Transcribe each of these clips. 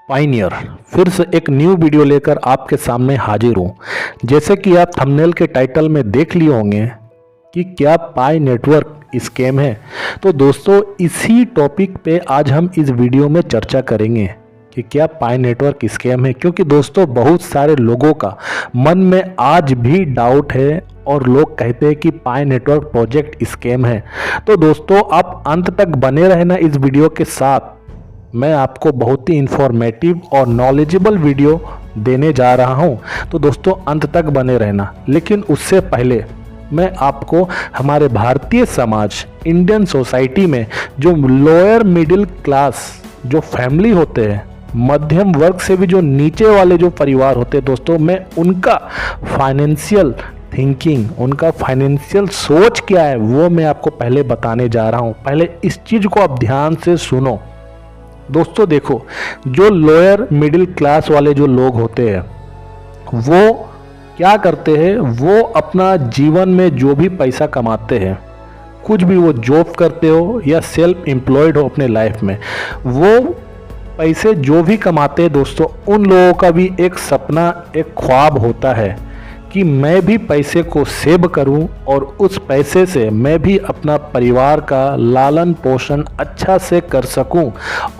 Pioneer फिर से एक न्यू वीडियो लेकर आपके सामने हाजिर हूँ। जैसे कि आप थंबनेल के टाइटल में देख लिए होंगे कि क्या पाई नेटवर्क स्कैम है। तो दोस्तों इसी टॉपिक पे आज हम इस वीडियो में चर्चा करेंगे कि क्या पाई नेटवर्क स्कैम है, क्योंकि दोस्तों बहुत सारे लोगों का मन में आज भी डाउट है और लोग कहते हैं कि पाई नेटवर्क प्रोजेक्ट स्कैम है। तो दोस्तों आप अंत तक बने रहना इस वीडियो के साथ। मैं आपको बहुत ही इंफॉर्मेटिव और नॉलेजेबल वीडियो देने जा रहा हूं, तो दोस्तों अंत तक बने रहना। लेकिन उससे पहले मैं आपको हमारे भारतीय समाज, इंडियन सोसाइटी में जो लोअर मिडिल क्लास जो फैमिली होते हैं, मध्यम वर्ग से भी जो नीचे वाले जो परिवार होते हैं दोस्तों, मैं उनका फाइनेंशियल थिंकिंग, उनका फाइनेंशियल सोच क्या है वो मैं आपको पहले बताने जा रहा हूं। पहले इस चीज़ को आप ध्यान से सुनो। दोस्तों देखो, जो लोअर मिडिल क्लास वाले जो लोग होते हैं वो क्या करते हैं, वो अपना जीवन में जो भी पैसा कमाते हैं, कुछ भी वो जॉब करते हो या सेल्फ एम्प्लॉयड हो अपने लाइफ में, वो पैसे जो भी कमाते हैं दोस्तों, उन लोगों का भी एक सपना, एक ख्वाब होता है कि मैं भी पैसे को सेव करूं और उस पैसे से मैं भी अपना परिवार का लालन पोषण अच्छा से कर सकूं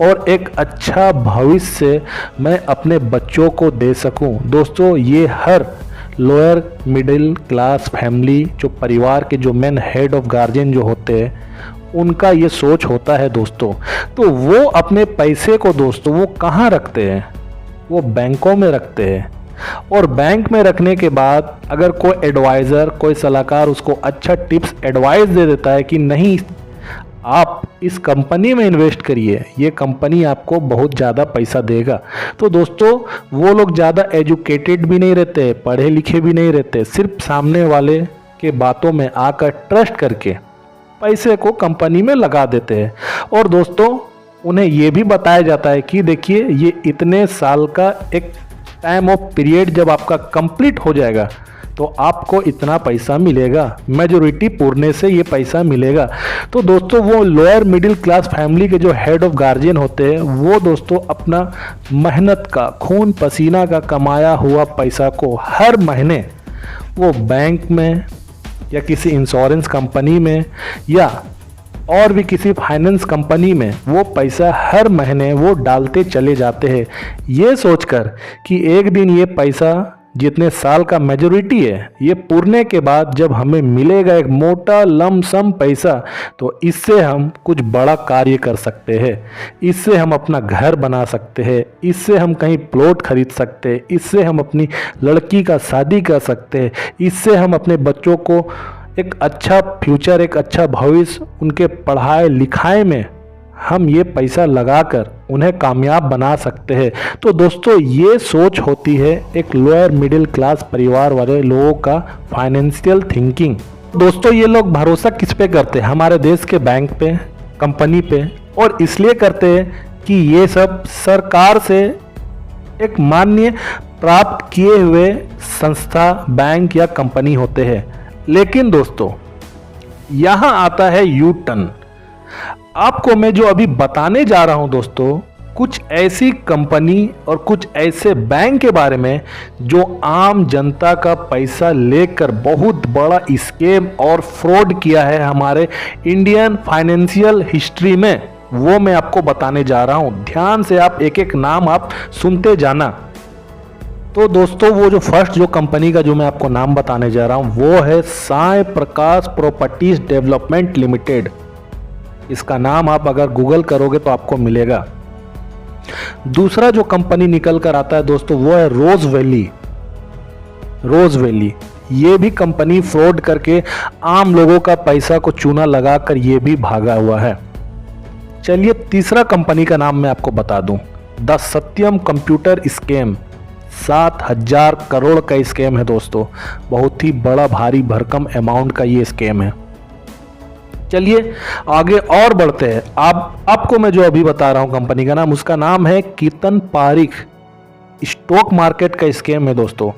और एक अच्छा भविष्य मैं अपने बच्चों को दे सकूं। दोस्तों ये हर लोअर मिडिल क्लास फैमिली जो परिवार के जो मेन हेड ऑफ गार्जियन जो होते हैं, उनका ये सोच होता है दोस्तों। तो वो अपने पैसे को दोस्तों वो कहाँ रखते हैं, वो बैंकों में रखते हैं। और बैंक में रखने के बाद अगर कोई एडवाइज़र, कोई सलाहकार उसको अच्छा टिप्स एडवाइस दे देता है कि नहीं आप इस कंपनी में इन्वेस्ट करिए, ये कंपनी आपको बहुत ज़्यादा पैसा देगा, तो दोस्तों वो लोग ज़्यादा एजुकेटेड भी नहीं रहते, पढ़े लिखे भी नहीं रहते, सिर्फ सामने वाले के बातों में आकर ट्रस्ट करके पैसे को कंपनी में लगा देते हैं। और दोस्तों उन्हें ये भी बताया जाता है कि देखिए ये इतने साल का एक टाइम ऑफ पीरियड जब आपका कंप्लीट हो जाएगा तो आपको इतना पैसा मिलेगा, मेजोरिटी पूरने से ये पैसा मिलेगा। तो दोस्तों वो लोअर मिडिल क्लास फैमिली के जो हेड ऑफ गार्जियन होते हैं वो दोस्तों अपना मेहनत का, खून पसीना का कमाया हुआ पैसा को हर महीने वो बैंक में या किसी इंश्योरेंस कंपनी में या और भी किसी फाइनेंस कंपनी में वो पैसा हर महीने वो डालते चले जाते हैं, ये सोचकर कि एक दिन ये पैसा जितने साल का मेजोरिटी है ये पूरने के बाद जब हमें मिलेगा एक मोटा लमसम पैसा, तो इससे हम कुछ बड़ा कार्य कर सकते हैं, इससे हम अपना घर बना सकते हैं, इससे हम कहीं प्लॉट खरीद सकते हैं, इससे हम अपनी लड़की का शादी कर सकते हैं, इससे हम अपने बच्चों को एक अच्छा फ्यूचर, एक अच्छा भविष्य उनके पढ़ाई लिखाई में हम ये पैसा लगाकर उन्हें कामयाब बना सकते हैं। तो दोस्तों ये सोच होती है एक लोअर मिडिल क्लास परिवार वाले लोगों का फाइनेंशियल थिंकिंग। दोस्तों ये लोग भरोसा किस पे करते हैं, हमारे देश के बैंक पे, कंपनी पे, और इसलिए करते हैं कि ये सब सरकार से एक मान्य प्राप्त किए हुए संस्था, बैंक या कंपनी होते हैं। लेकिन दोस्तों यहाँ आता है यू टर्न। आपको मैं जो अभी बताने जा रहा हूं दोस्तों, कुछ ऐसी कंपनी और कुछ ऐसे बैंक के बारे में जो आम जनता का पैसा लेकर बहुत बड़ा स्कैम और फ्रॉड किया है हमारे इंडियन फाइनेंशियल हिस्ट्री में, वो मैं आपको बताने जा रहा हूं। ध्यान से आप एक एक नाम आप सुनते जाना। तो दोस्तों वो जो फर्स्ट जो कंपनी का जो मैं आपको नाम बताने जा रहा हूँ वो है साई प्रकाश प्रॉपर्टीज डेवलपमेंट लिमिटेड। इसका नाम आप अगर गूगल करोगे तो आपको मिलेगा। दूसरा जो कंपनी निकल कर आता है दोस्तों वो है रोज वैली। रोज वैली ये भी कंपनी फ्रॉड करके आम लोगों का पैसा को चूना लगाकर ये भी भागा हुआ है। चलिए तीसरा कंपनी का नाम मैं आपको बता दूं, the Satyam computer scam. 7,000 crore का स्कैम है दोस्तों, बहुत ही बड़ा भारी भरकम अमाउंट का ये स्कैम है। चलिए आगे और बढ़ते हैं। आपको मैं जो अभी बता रहा हूं कंपनी का नाम, उसका नाम है कीर्तन पारिक। स्टॉक मार्केट का स्कैम है दोस्तों।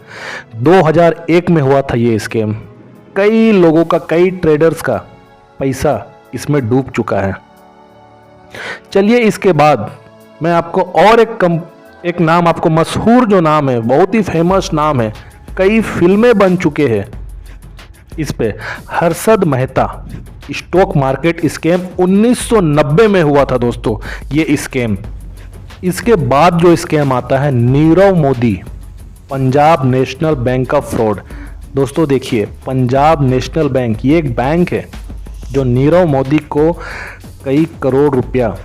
2001 में हुआ था ये स्कैम। कई लोगों का, कई ट्रेडर्स का पैसा इसमें डूब चुका है। चलिए इसके बाद मैं आपको और एक एक नाम आपको मशहूर जो नाम है, बहुत ही फेमस नाम है, कई फिल्में बन चुके हैं इस पे, Harshad Mehta stock market scam 1990 में हुआ था दोस्तों ये स्कैम। इसके बाद जो स्कैम आता है नीरव मोदी पंजाब नेशनल बैंक का फ्रॉड। दोस्तों देखिए, पंजाब नेशनल बैंक ये एक बैंक है जो नीरव मोदी को कई करोड़ रुपया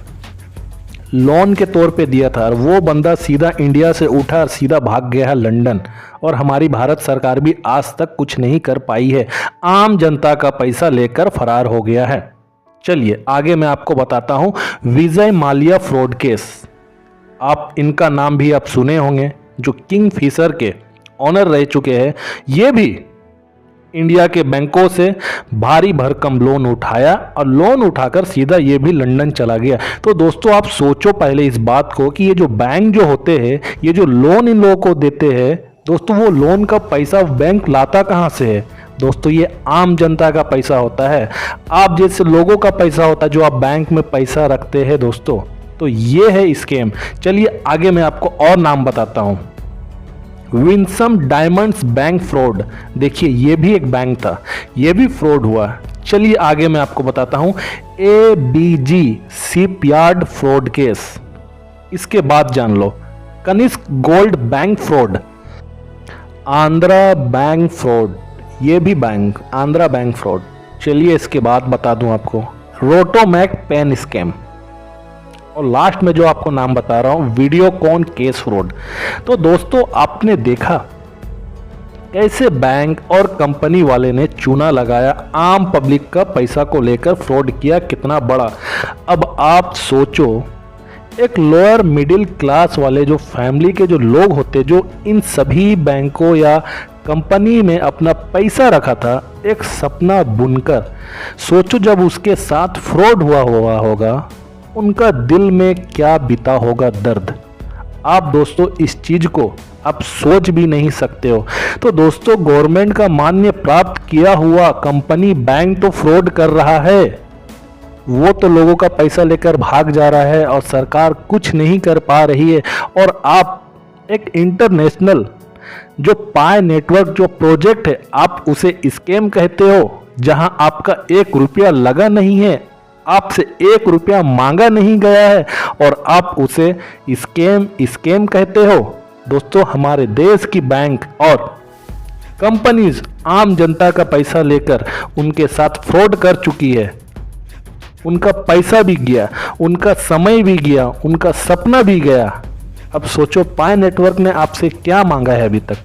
लोन के तौर पे दिया था, और वो बंदा सीधा इंडिया से उठा और सीधा भाग गया है लंदन, और हमारी भारत सरकार भी आज तक कुछ नहीं कर पाई है, आम जनता का पैसा लेकर फरार हो गया है। चलिए आगे मैं आपको बताता हूं विजय माल्या फ्रॉड केस। आप इनका नाम भी आप सुने होंगे, जो किंग फिशर के ऑनर रह चुके हैं। ये भी इंडिया के बैंकों से भारी भरकम लोन उठाया और लोन उठाकर सीधा ये भी लंदन चला गया। तो दोस्तों आप सोचो पहले इस बात को कि ये जो बैंक जो होते हैं, ये जो लोन इन लोगों को देते हैं दोस्तों, वो लोन का पैसा बैंक लाता कहाँ से है दोस्तों? ये आम जनता का पैसा होता है, आप जैसे लोगों का पैसा होता है जो आप बैंक में पैसा रखते हैं दोस्तों। तो ये है स्कैम। चलिए आगे मैं आपको और नाम बताता हूँ। विंसम डायमंड्स बैंक फ्रॉड, देखिए ये भी एक बैंक था, ये भी फ्रॉड हुआ। चलिए आगे मैं आपको बताता हूँ ABG शिपयार्ड फ्रॉड केस। इसके बाद जान लो Kanishk gold bank fraud, Andhra bank fraud, ये भी बैंक आंध्रा बैंक फ्रॉड। चलिए इसके बाद बता दूं आपको रोटोमैक पेन स्कैम, और लास्ट में जो आपको नाम बता रहा हूं वीडियोकॉन केस फ्रॉड। तो दोस्तों आपने देखा कैसे बैंक और कंपनी वाले ने चूना लगाया, आम पब्लिक का पैसा को लेकर फ्रॉड किया कितना बड़ा। अब आप सोचो एक लोअर मिडिल क्लास वाले जो फैमिली के जो लोग होते, जो इन सभी बैंकों या कंपनी में अपना पैसा रखा था, एक सपना बुनकर, सोचो जब उसके साथ फ्रॉड हुआ होगा, उनका दिल में क्या बीता होगा दर्द। आप दोस्तों इस चीज को आप सोच भी नहीं सकते हो। तो दोस्तों गवर्नमेंट का मान्य प्राप्त किया हुआ कंपनी बैंक तो फ्रॉड कर रहा है, वो तो लोगों का पैसा लेकर भाग जा रहा है और सरकार कुछ नहीं कर पा रही है। और आप एक इंटरनेशनल जो पाई नेटवर्क जो प्रोजेक्ट है, आप उसे स्कैम कहते हो, जहां आपका 1 रुपया लगा नहीं है, आपसे 1 रुपया मांगा नहीं गया है, और आप उसे स्कैम कहते हो। दोस्तों हमारे देश की बैंक और कंपनीज आम जनता का पैसा लेकर उनके साथ फ्रॉड कर चुकी है, उनका पैसा भी गया, उनका समय भी गया, उनका सपना भी गया। अब सोचो पाई नेटवर्क ने आपसे क्या मांगा है अभी तक?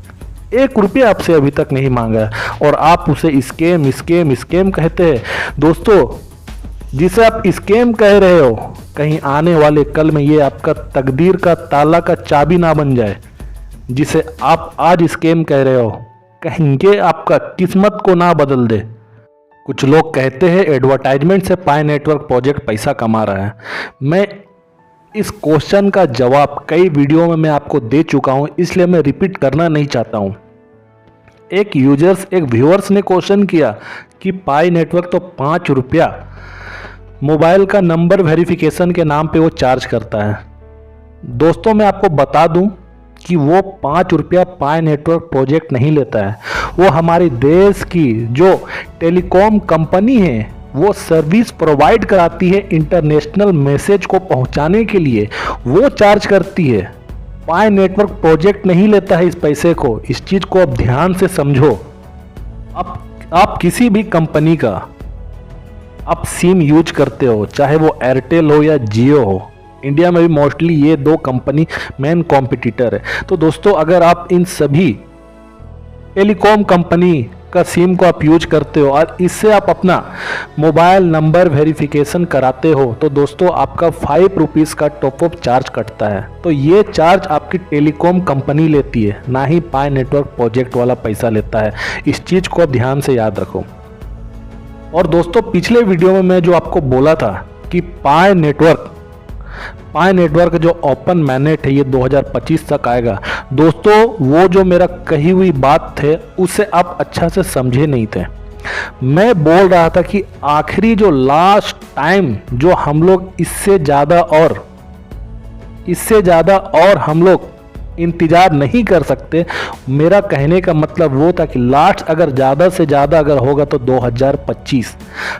1 रुपया आपसे अभी तक नहीं मांगा है, और आप उसे स्कैम कहते हैं। दोस्तों जिसे आप स्कैम कह रहे हो, कहीं आने वाले कल में ये आपका तकदीर का ताला का चाबी ना बन जाए। जिसे आप आज स्कैम कह रहे हो, कहीं ये आपका किस्मत को ना बदल दे। कुछ लोग कहते हैं एडवर्टाइजमेंट से पाई नेटवर्क प्रोजेक्ट पैसा कमा रहा है। मैं इस क्वेश्चन का जवाब कई वीडियो में मैं आपको दे चुका हूं, इसलिए मैं रिपीट करना नहीं चाहता हूं। एक व्यूअर्स ने क्वेश्चन किया कि पाई नेटवर्क तो 5 रुपया मोबाइल का नंबर वेरिफिकेशन के नाम पे वो चार्ज करता है। दोस्तों मैं आपको बता दूं कि वो 5 रुपया पाई नेटवर्क प्रोजेक्ट नहीं लेता है, वो हमारे देश की जो टेलीकॉम कंपनी है वो सर्विस प्रोवाइड कराती है इंटरनेशनल मैसेज को पहुंचाने के लिए, वो चार्ज करती है। पाई नेटवर्क प्रोजेक्ट नहीं लेता है इस पैसे को, इस चीज को आप ध्यान से समझो। आप किसी भी कंपनी का आप सिम यूज करते हो, चाहे वो एयरटेल हो या जियो हो, इंडिया में भी मोस्टली ये 2 कंपनी मेन कॉम्पिटिटर है। तो दोस्तों अगर आप इन सभी टेलीकॉम कंपनी का सिम को आप यूज करते हो और इससे आप अपना मोबाइल नंबर वेरिफिकेशन कराते हो, तो दोस्तों आपका 5 रुपीज़ का टॉपअप चार्ज कटता है। तो ये चार्ज आपकी टेलीकॉम कंपनी लेती है, ना ही पाई नेटवर्क प्रोजेक्ट वाला पैसा लेता है। इस चीज़ को आप ध्यान से याद रखो। और दोस्तों पिछले वीडियो में मैं जो आपको बोला था कि पाई नेटवर्क जो ओपन मैनेट है ये 2025 तक आएगा, दोस्तों वो जो मेरा कही हुई बात थे उसे आप अच्छा से समझे नहीं थे। मैं बोल रहा था कि आखिरी जो लास्ट टाइम जो हम लोग इससे ज़्यादा और इससे ज़्यादा और हम लोग इंतज़ार नहीं कर सकते। मेरा कहने का मतलब वो था कि लास्ट अगर ज़्यादा से ज़्यादा अगर होगा तो 2025।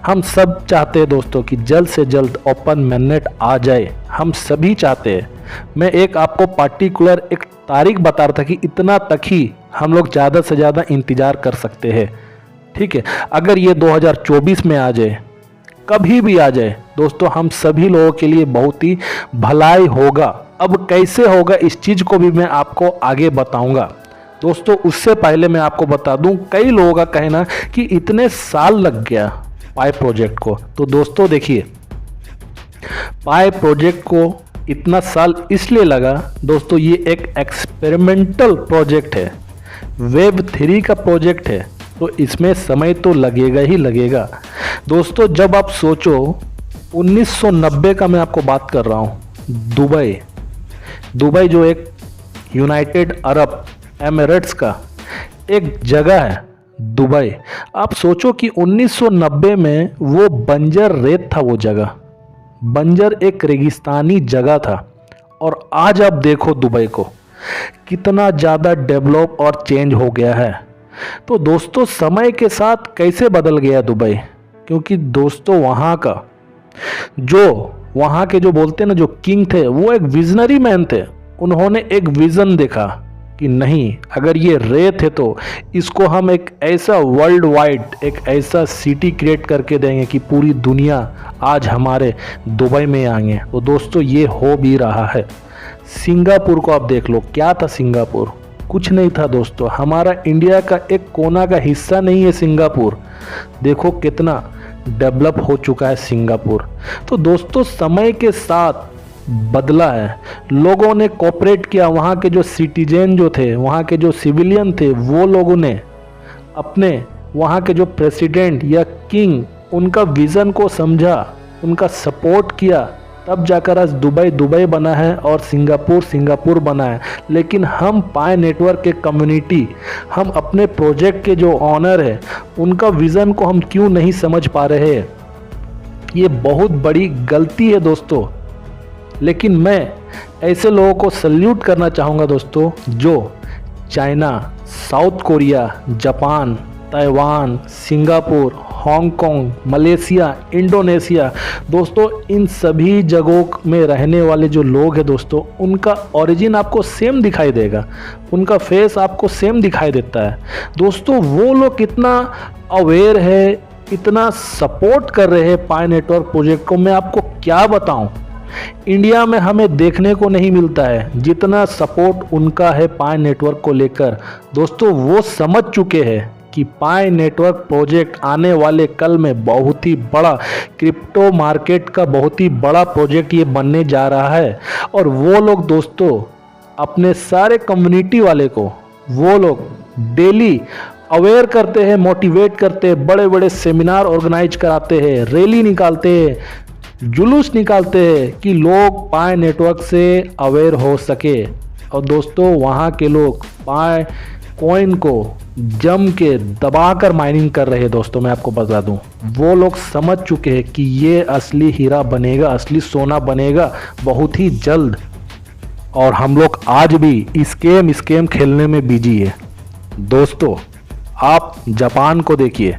हम सब चाहते हैं दोस्तों कि जल्द से जल्द ओपन मैनेट आ जाए, हम सभी चाहते हैं। मैं एक आपको पार्टिकुलर एक तारीख बता रहा था कि इतना तक ही हम लोग ज़्यादा से ज़्यादा इंतज़ार कर सकते हैं। ठीक है, अगर ये 2024 में आ जाए, कभी भी आ जाए दोस्तों, हम सभी लोगों के लिए बहुत ही भलाई होगा। अब कैसे होगा इस चीज़ को भी मैं आपको आगे बताऊंगा दोस्तों। उससे पहले मैं आपको बता दूं, कई लोगों का कहना कि इतने साल लग गया पाई प्रोजेक्ट को। तो दोस्तों देखिए, पाई प्रोजेक्ट को इतना साल इसलिए लगा दोस्तों, ये एक एक्सपेरिमेंटल प्रोजेक्ट है, वेब 3 का प्रोजेक्ट है, तो इसमें समय तो लगेगा ही लगेगा दोस्तों। जब आप सोचो 1990 का मैं आपको बात कर रहा हूँ, दुबई जो एक यूनाइटेड अरब एमिरेट्स का एक जगह है दुबई। आप सोचो कि 1990 में वो बंजर रेत था, वो जगह बंजर एक रेगिस्तानी जगह था। और आज आप देखो दुबई को कितना ज़्यादा डेवलप और चेंज हो गया है। तो दोस्तों समय के साथ कैसे बदल गया दुबई, क्योंकि दोस्तों वहाँ के जो बोलते हैं ना, जो किंग थे, वो एक विजनरी मैन थे। उन्होंने एक विज़न देखा कि नहीं, अगर ये रेत है तो इसको हम एक ऐसा वर्ल्ड वाइड एक ऐसा सिटी क्रिएट करके देंगे कि पूरी दुनिया आज हमारे दुबई में आएंगे। तो दोस्तों ये हो भी रहा है। सिंगापुर को आप देख लो, क्या था सिंगापुर? कुछ नहीं था दोस्तों, हमारा इंडिया का एक कोना का हिस्सा नहीं है सिंगापुर। देखो कितना डेवलप हो चुका है सिंगापुर। तो दोस्तों समय के साथ बदला है, लोगों ने कोऑपरेट किया। वहाँ के जो सिटीजन जो थे, वहाँ के जो सिविलियन थे, वो लोगों ने अपने वहाँ के जो प्रेसिडेंट या किंग, उनका विज़न को समझा, उनका सपोर्ट किया, तब जाकर आज दुबई बना है और सिंगापुर बना है। लेकिन हम पाई नेटवर्क के कम्युनिटी, हम अपने प्रोजेक्ट के जो ऑनर है, उनका विज़न को हम क्यों नहीं समझ पा रहे हैं? ये बहुत बड़ी गलती है दोस्तों। लेकिन मैं ऐसे लोगों को सल्यूट करना चाहूँगा दोस्तों, जो China, south Korea, Japan, Taiwan, Singapore, Hong Kong, Malaysia, Indonesia, दोस्तों इन सभी जगहों में रहने वाले जो लोग हैं दोस्तों, उनका ओरिजिन आपको सेम दिखाई देगा, उनका फेस आपको सेम दिखाई देता है। दोस्तों वो लोग कितना अवेयर है, इतना सपोर्ट कर रहे हैं पाई नेटवर्क प्रोजेक्ट को, मैं आपको क्या बताऊं। इंडिया में हमें देखने को नहीं मिलता है जितना सपोर्ट उनका है पाई नेटवर्क को लेकर। दोस्तों वो समझ चुके हैं कि पाई नेटवर्क प्रोजेक्ट आने वाले कल में बहुत ही बड़ा क्रिप्टो मार्केट का बहुत ही बड़ा प्रोजेक्ट ये बनने जा रहा है। और वो लोग दोस्तों अपने सारे कम्युनिटी वाले को वो लोग डेली अवेयर करते हैं, मोटिवेट करते हैं, बड़े बड़े सेमिनार ऑर्गेनाइज कराते हैं, रैली निकालते हैं, जुलूस निकालते हैं कि लोग पाई नेटवर्क से अवेयर हो सके। और दोस्तों वहाँ के लोग पाई कॉइन को जम के दबाकर माइनिंग कर रहे हैं। दोस्तों मैं आपको बता दूं, वो लोग समझ चुके हैं कि ये असली हीरा बनेगा, असली सोना बनेगा बहुत ही जल्द। और हम लोग आज भी स्कैम खेलने में बिजी है। दोस्तों आप जापान को देखिए,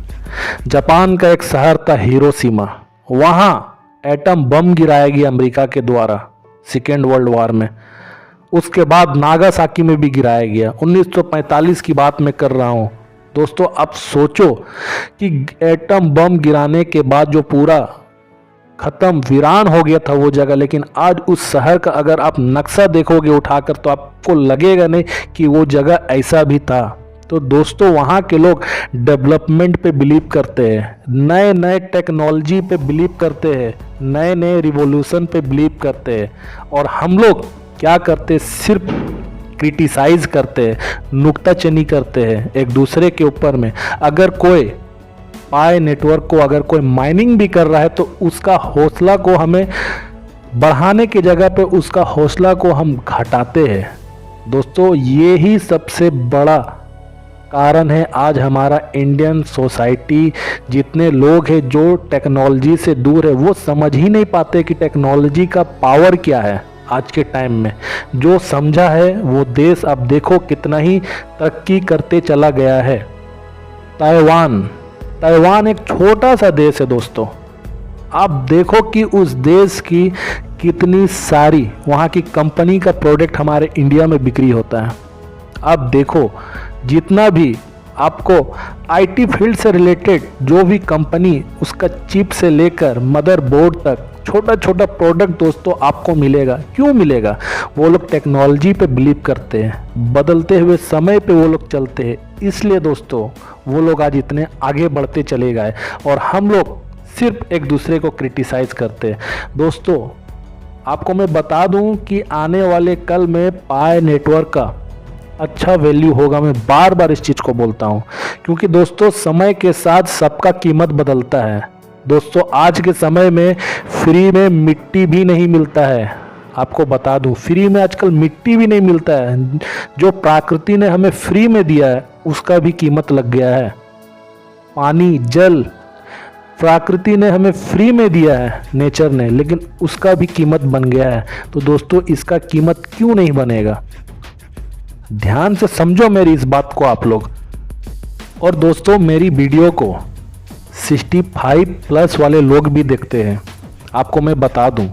जापान का एक शहर था हिरोशिमा, वहाँ एटम बम गिराया गया अमेरिका के द्वारा सेकेंड वर्ल्ड वार में। उसके बाद नागासाकी में भी गिराया गया, 1945 की बात मैं कर रहा हूँ। दोस्तों अब सोचो कि एटम बम गिराने के बाद जो पूरा ख़त्म वीरान हो गया था वो जगह, लेकिन आज उस शहर का अगर आप नक्शा देखोगे उठाकर तो आपको लगेगा नहीं कि वो जगह ऐसा भी था। तो दोस्तों वहाँ के लोग डेवलपमेंट पे बिलीव करते हैं, नए नए टेक्नोलॉजी पे बिलीव करते हैं, नए नए रिवॉल्यूशन पे बिलीव करते हैं। और हम लोग क्या करते हैं, सिर्फ क्रिटिसाइज करते हैं, नुक्ताचीनी करते हैं एक दूसरे के ऊपर में। अगर कोई पाई नेटवर्क को अगर कोई माइनिंग भी कर रहा है तो उसका हौसला को हमें बढ़ाने की जगह पे उसका हौसला को हम घटाते हैं। दोस्तों ये ही सबसे बड़ा कारण है आज हमारा इंडियन सोसाइटी, जितने लोग हैं जो टेक्नोलॉजी से दूर है, वो समझ ही नहीं पाते कि टेक्नोलॉजी का पावर क्या है। आज के टाइम में। जो समझा है वो देश अब देखो कितना ही तरक्की करते चला गया है। ताइवान एक छोटा सा देश है दोस्तों। आप देखो कि उस देश की कितनी सारी वहाँ की कंपनी का प्रोडक्ट हमारे इंडिया में बिक्री होता है। आप देखो जितना भी आपको आईटी फील्ड से रिलेटेड जो भी कंपनी, उसका चिप से लेकर मदरबोर्ड तक छोटा छोटा प्रोडक्ट दोस्तों आपको मिलेगा। क्यों मिलेगा? वो लोग टेक्नोलॉजी पे बिलीव करते हैं, बदलते हुए समय पे वो लोग चलते हैं, इसलिए दोस्तों वो लोग आज इतने आगे बढ़ते चले गए और हम लोग सिर्फ एक दूसरे को क्रिटिसाइज करते हैं। दोस्तों आपको मैं बता दूं कि आने वाले कल में पाई नेटवर्क का अच्छा वैल्यू होगा। मैं बार बार इस चीज़ को बोलता हूं क्योंकि दोस्तों समय के साथ सबका कीमत बदलता है। दोस्तों आज के समय में फ्री में मिट्टी भी नहीं मिलता है। आपको बता दूं फ्री में आजकल मिट्टी भी नहीं मिलता है। जो प्रकृति ने हमें फ्री में दिया है उसका भी कीमत लग गया है। पानी, जल प्रकृति ने हमें फ्री में दिया है, नेचर ने, लेकिन उसका भी कीमत बन गया है। तो दोस्तों इसका कीमत क्यों नहीं बनेगा? ध्यान से समझो मेरी इस बात को आप लोग। और दोस्तों मेरी वीडियो को 65+ वाले लोग भी देखते हैं। आपको मैं बता दूं,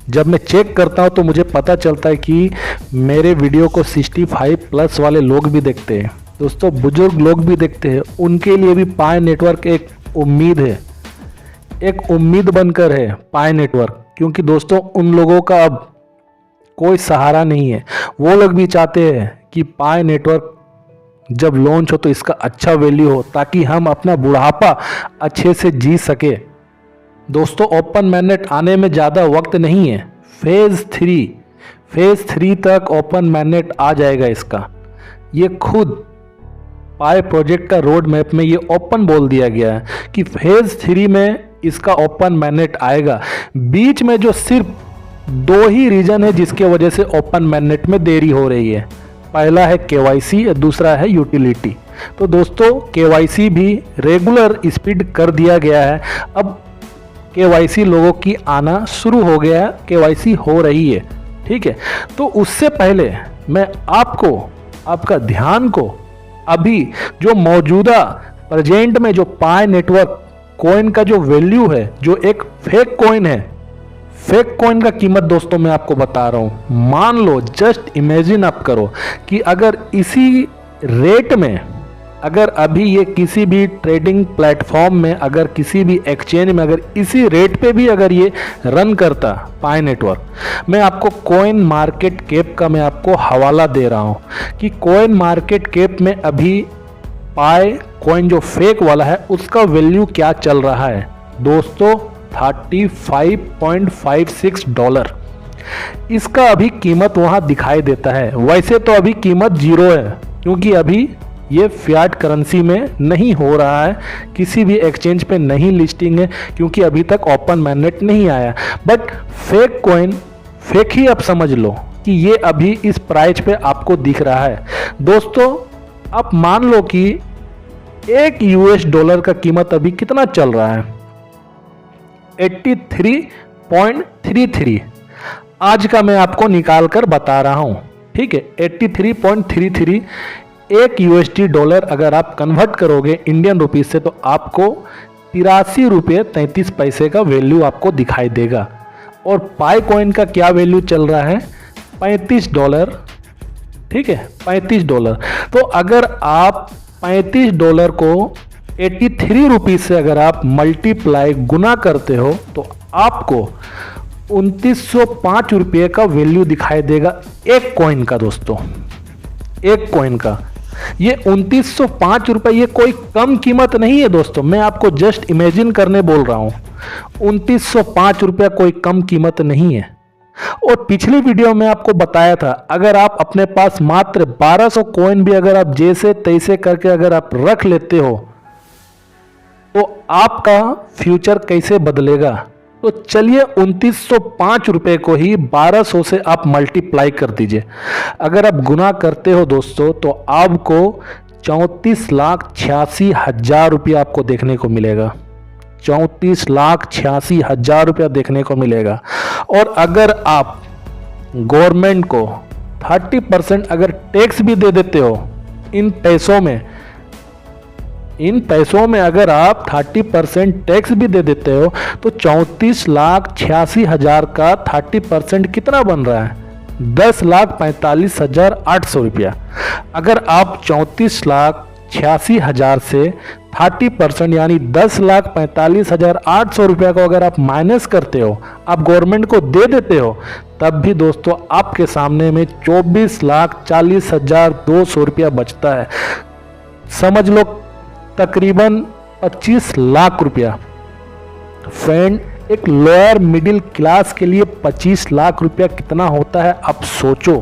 जब मैं चेक करता हूं तो मुझे पता चलता है कि मेरे वीडियो को 65+ वाले लोग भी देखते हैं। दोस्तों बुजुर्ग लोग भी देखते हैं। उनके लिए भी पाई नेटवर्क एक उम्मीद है, एक उम्मीद बनकर है पाई नेटवर्क। क्योंकि दोस्तों उन लोगों का अब कोई सहारा नहीं है। वो लोग भी चाहते हैं कि पाई नेटवर्क जब लॉन्च हो तो इसका अच्छा वैल्यू हो, ताकि हम अपना बुढ़ापा अच्छे से जी सके। दोस्तों ओपन मैनेट आने में ज़्यादा वक्त नहीं है। फेज़ 3 तक ओपन मैनेट आ जाएगा इसका। ये खुद पाई प्रोजेक्ट का रोड मैप में ये ओपन बोल दिया गया है कि फेज़ 3 में इसका ओपन मैनेट आएगा। बीच में जो सिर्फ 2 ही रीज़न है जिसके वजह से ओपन मैनेट में देरी हो रही है। पहला है KYC, दूसरा है यूटिलिटी। तो दोस्तों KYC भी रेगुलर स्पीड कर दिया गया है। अब KYC लोगों की आना शुरू हो गया है, KYC हो रही है, ठीक है। तो उससे पहले मैं आपको, आपका ध्यान को अभी जो मौजूदा प्रेजेंट में जो पाई नेटवर्क कॉइन का जो वैल्यू है, जो एक फेक कॉइन है, फेक कॉइन का कीमत दोस्तों मैं आपको बता रहा हूं। मान लो, जस्ट इमेजिन आप करो कि अगर इसी रेट में, अगर अभी ये किसी भी ट्रेडिंग प्लेटफॉर्म में, अगर किसी भी एक्सचेंज में अगर इसी रेट पे भी अगर ये रन करता पाई नेटवर्क, मैं आपको कॉइन मार्केट कैप का मैं आपको हवाला दे रहा हूं कि कॉइन मार्केट कैप में अभी पाई कॉइन जो फेक वाला है उसका वैल्यू क्या चल रहा है दोस्तों? $35.56। इसका अभी कीमत वहां दिखाई देता है। वैसे तो अभी कीमत 0 है क्योंकि अभी ये फियाट करेंसी में नहीं हो रहा है, किसी भी एक्सचेंज पे नहीं लिस्टिंग है क्योंकि अभी तक ओपन मैनेट नहीं आया। बट फेक कॉइन, फेक ही आप समझ लो कि ये अभी इस प्राइस पे आपको दिख रहा है। दोस्तों आप मान लो कि $1 का कीमत अभी कितना चल रहा है? 83.33। आज का मैं आपको निकाल कर बता रहा हूं, ठीक है। 83.33 $1 अगर आप कन्वर्ट करोगे इंडियन रुपीज से तो आपको ₹83.33 का वैल्यू आपको दिखाई देगा। और पाई कॉइन का क्या वैल्यू चल रहा है? $35, ठीक है, $35। तो अगर आप $35 को 83 रुपीज से अगर आप मल्टीप्लाई गुना करते हो तो आपको 2905 रुपये का वैल्यू दिखाई देगा एक कॉइन का। दोस्तों एक कॉइन का ये 2905 रुपये, ये कोई कम कीमत नहीं है दोस्तों। मैं आपको जस्ट इमेजिन करने बोल रहा हूं, 2905 रुपया कोई कम कीमत नहीं है। और पिछली वीडियो में आपको बताया था अगर आप अपने पास मात्र 1200 कॉइन भी अगर आप जैसे तैसे करके अगर आप रख लेते हो तो आपका फ्यूचर कैसे बदलेगा। तो चलिए 2905 रुपये को ही 1200 से आप मल्टीप्लाई कर दीजिए। अगर आप गुना करते हो दोस्तों तो आपको 34,86,000 रुपया आपको देखने को मिलेगा। 34,86,000 रुपया देखने को मिलेगा। और अगर आप गवर्नमेंट को 30% अगर टैक्स भी दे देते हो इन पैसों में अगर आप 30% टैक्स भी दे देते हो तो 34,86,000 का 30% कितना बन रहा है? 10,45,800 रुपया। अगर आप 34,86,000 से 30% यानी 10,45,800 रुपया को अगर आप माइनस करते हो, आप गवर्नमेंट को दे देते हो, तब भी दोस्तों आपके सामने में 24,40,200 रुपया बचता है। समझ लो तकरीबन 25 लाख रुपया। फ्रेंड, एक लोअर मिडिल क्लास के लिए 25 लाख रुपया कितना होता है आप सोचो।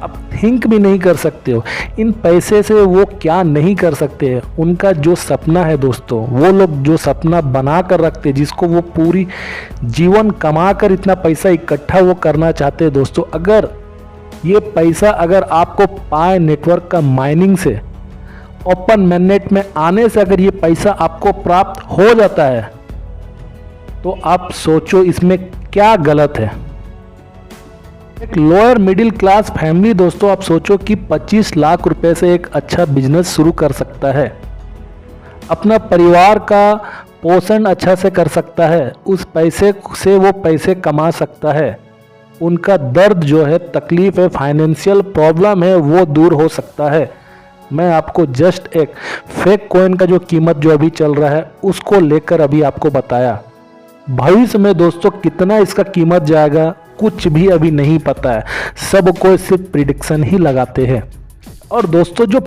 आप थिंक भी नहीं कर सकते हो इन पैसे से वो क्या नहीं कर सकते हैं। उनका जो सपना है दोस्तों, वो लोग जो सपना बना कर रखते हैं, जिसको वो पूरी जीवन कमा कर इतना पैसा इकट्ठा वो करना चाहते हैं दोस्तों, अगर ये पैसा अगर आपको पाई नेटवर्क का माइनिंग से, ओपन मैनेट में आने से अगर ये पैसा आपको प्राप्त हो जाता है तो आप सोचो इसमें क्या गलत है। एक लोअर मिडिल क्लास फैमिली दोस्तों, आप सोचो कि 25 लाख रुपए से एक अच्छा बिजनेस शुरू कर सकता है, अपना परिवार का पोषण अच्छा से कर सकता है, उस पैसे से वो पैसे कमा सकता है, उनका दर्द जो है, तकलीफ है, फाइनेंशियल प्रॉब्लम है, वो दूर हो सकता है। मैं आपको जस्ट एक फेक कॉइन का जो कीमत जो अभी चल रहा है उसको लेकर अभी आपको बताया। भविष्य में दोस्तों कितना इसका कीमत जाएगा कुछ भी अभी नहीं पता है, सब कोई सिर्फ प्रिडिक्शन ही लगाते हैं। और दोस्तों जो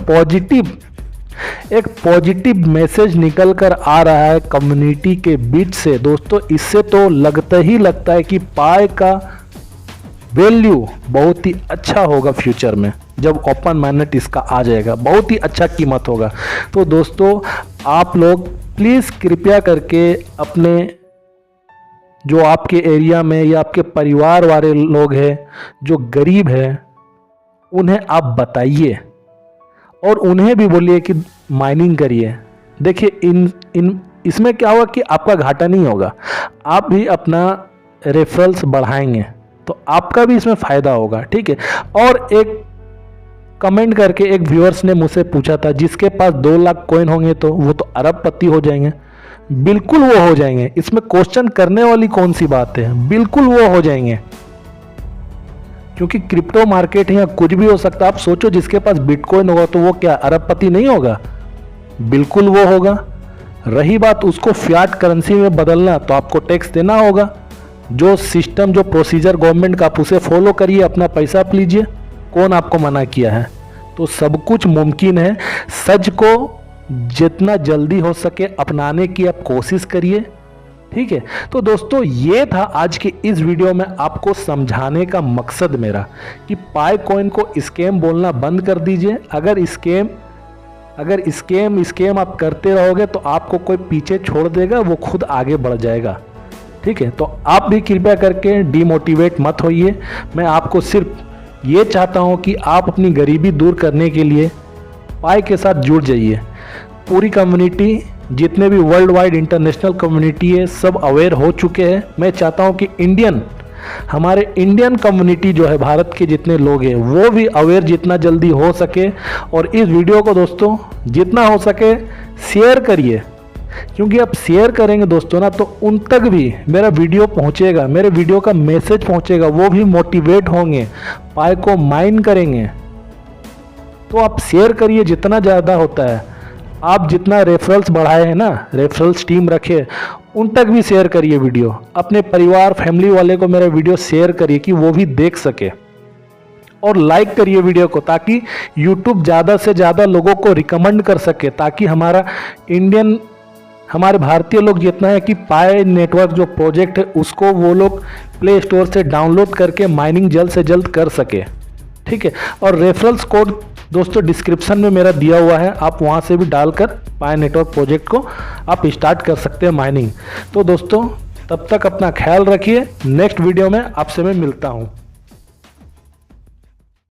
एक पॉजिटिव मैसेज निकल कर आ रहा है कम्युनिटी के बीच से दोस्तों, इससे तो लगता है कि पाई का वैल्यू बहुत ही अच्छा होगा फ्यूचर में। जब ओपन मैनेट इसका आ जाएगा बहुत ही अच्छा कीमत होगा। तो दोस्तों आप लोग प्लीज़ कृपया करके अपने जो आपके एरिया में या आपके परिवार वाले लोग हैं जो गरीब हैं, उन्हें आप बताइए और उन्हें भी बोलिए कि माइनिंग करिए। देखिए इसमें क्या होगा कि आपका घाटा नहीं होगा, आप भी अपना रेफरल्स बढ़ाएंगे तो आपका भी इसमें फ़ायदा होगा, ठीक है। और एक कमेंट करके एक व्यूअर्स ने मुझसे पूछा था, जिसके पास 2 लाख कॉइन होंगे तो वो तो अरबपति हो जाएंगे। बिल्कुल वो हो जाएंगे, इसमें क्वेश्चन करने वाली कौन सी बात है, बिल्कुल वो हो जाएंगे, क्योंकि क्रिप्टो मार्केट है, या कुछ भी हो सकता है। आप सोचो जिसके पास बिटकॉइन होगा तो वो क्या अरबपति नहीं होगा? बिल्कुल वो होगा। रही बात उसको फियाट करेंसी में बदलना, तो आपको टैक्स देना होगा। जो सिस्टम जो प्रोसीजर गवर्नमेंट का आप उसे फॉलो करिए, अपना पैसा आप लीजिए, कौन आपको मना किया है? तो सब कुछ मुमकिन है। सच को जितना जल्दी हो सके अपनाने की आप कोशिश करिए, ठीक है। तो दोस्तों ये था आज की इस वीडियो में आपको समझाने का मकसद मेरा कि पाई कॉइन को स्कैम बोलना बंद कर दीजिए। अगर स्कैम आप करते रहोगे तो आपको कोई पीछे छोड़ देगा, वो खुद आगे बढ़ जाएगा, ठीक है। तो आप भी कृपया करके डिमोटिवेट मत होइए। मैं आपको सिर्फ ये चाहता हूँ कि आप अपनी गरीबी दूर करने के लिए पाई के साथ जुड़ जाइए। पूरी कम्युनिटी, जितने भी वर्ल्ड वाइड इंटरनेशनल कम्युनिटी है, सब अवेयर हो चुके हैं। मैं चाहता हूं कि हमारे इंडियन कम्युनिटी जो है, भारत के जितने लोग हैं, वो भी अवेयर जितना जल्दी हो सके। और इस वीडियो को दोस्तों जितना हो सके शेयर करिए, क्योंकि आप शेयर करेंगे दोस्तों ना, तो उन तक भी मेरा वीडियो पहुंचेगा, मेरे वीडियो का मैसेज पहुंचेगा, वो भी मोटिवेट होंगे, पाई को माइन करेंगे। तो आप शेयर करिए जितना ज़्यादा होता है। आप जितना रेफरल्स बढ़ाए हैं ना, रेफरल्स टीम रखे, उन तक भी शेयर करिए वीडियो। अपने परिवार फैमिली वाले को मेरा वीडियो शेयर करिए कि वो भी देख सके। और लाइक करिए वीडियो को, ताकि यूट्यूब ज़्यादा से ज़्यादा लोगों को रिकमेंड कर सके, ताकि हमारे भारतीय लोग जितना है कि पाई नेटवर्क जो प्रोजेक्ट है उसको वो लोग प्ले स्टोर से डाउनलोड करके माइनिंग जल्द से जल्द कर सके, ठीक है। और रेफरल्स कोड दोस्तों डिस्क्रिप्शन में मेरा दिया हुआ है, आप वहां से भी डालकर पाई नेटवर्क प्रोजेक्ट को आप स्टार्ट कर सकते हैं माइनिंग। तो दोस्तों तब तक अपना ख्याल रखिए, नेक्स्ट वीडियो में आपसे मैं मिलता हूं।